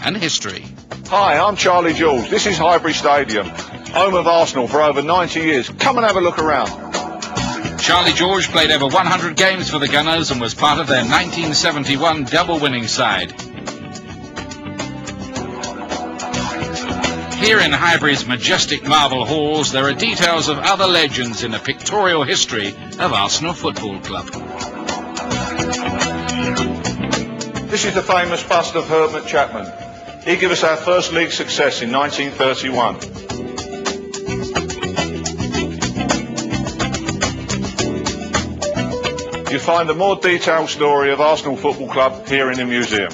and history. Hi, I'm Charlie George. This is Highbury Stadium, home of Arsenal for over 90 years. Come and have a look around. Charlie George played over 100 games for the Gunners and was part of their 1971 double-winning side. Here in Highbury's majestic marble halls, there are details of other legends in the pictorial history of Arsenal Football Club. This is the famous bust of Herbert Chapman. He gave us our first league success in 1931. You find a more detailed story of Arsenal Football Club here in the museum.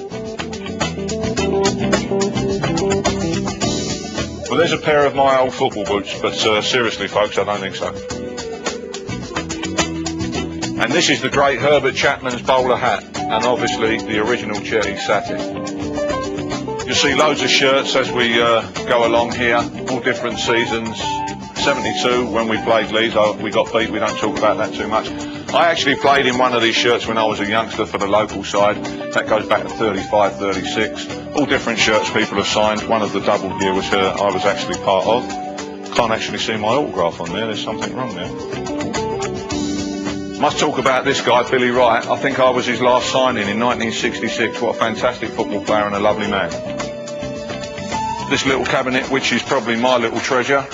Well, there's a pair of my old football boots, but seriously, folks, I don't think so. And this is the great Herbert Chapman's bowler hat, and obviously the original chair he sat in. You'll see loads of shirts as we go along here, all different seasons. 72, when we played Leeds, we got beat, we don't talk about that too much. I actually played in one of these shirts when I was a youngster for the local side. That goes back to 35, 36. All different shirts people have signed. One of the double here was I was actually part of. Can't actually see my autograph on there, there's something wrong there. Must talk about this guy, Billy Wright. I think I was his last signing in 1966. What a fantastic football player and a lovely man. This little cabinet, which is probably my little treasure,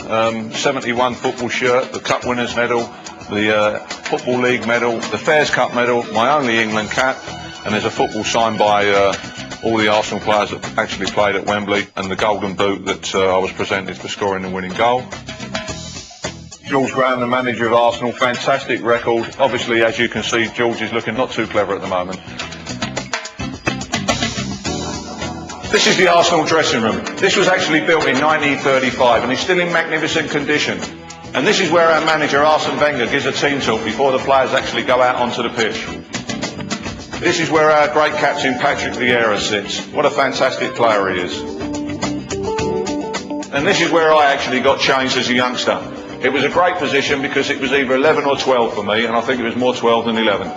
71 football shirt, the Cup Winners' Medal, the Football League medal, the Fairs Cup medal, my only England cap, and there's a football signed by all the Arsenal players that actually played at Wembley, and the golden boot that I was presented for scoring the winning goal. George Graham, the manager of Arsenal, fantastic record. Obviously, as you can see, George is looking not too clever at the moment. This is the Arsenal dressing room. This was actually built in 1935 and is still in magnificent condition. And this is where our manager, Arsene Wenger, gives a team talk before the players actually go out onto the pitch. This is where our great captain, Patrick Vieira, sits. What a fantastic player he is. And this is where I actually got changed as a youngster. It was a great position because it was either 11 or 12 for me, and I think it was more 12 than 11.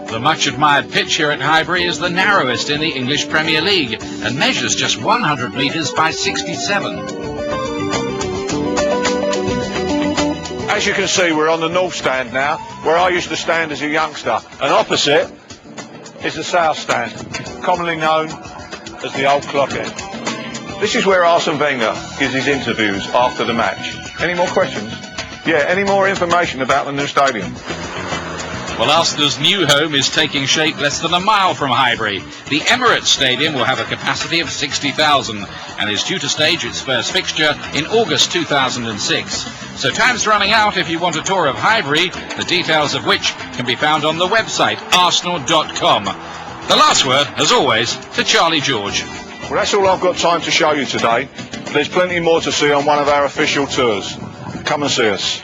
The much admired pitch here at Highbury is the narrowest in the English Premier League and measures just 100 metres by 67. As you can see, we're on the north stand now, where I used to stand as a youngster, and opposite is the south stand, commonly known as the old clock end. This is where Arsene Wenger gives his interviews after the match. Any more questions? Yeah, any more information about the new stadium? Well, Arsenal's new home is taking shape less than a mile from Highbury. The Emirates Stadium will have a capacity of 60,000 and is due to stage its first fixture in August 2006. So time's running out if you want a tour of Highbury, the details of which can be found on the website arsenal.com. The last word, as always, to Charlie George. Well, that's all I've got time to show you today. There's plenty more to see on one of our official tours. Come and see us.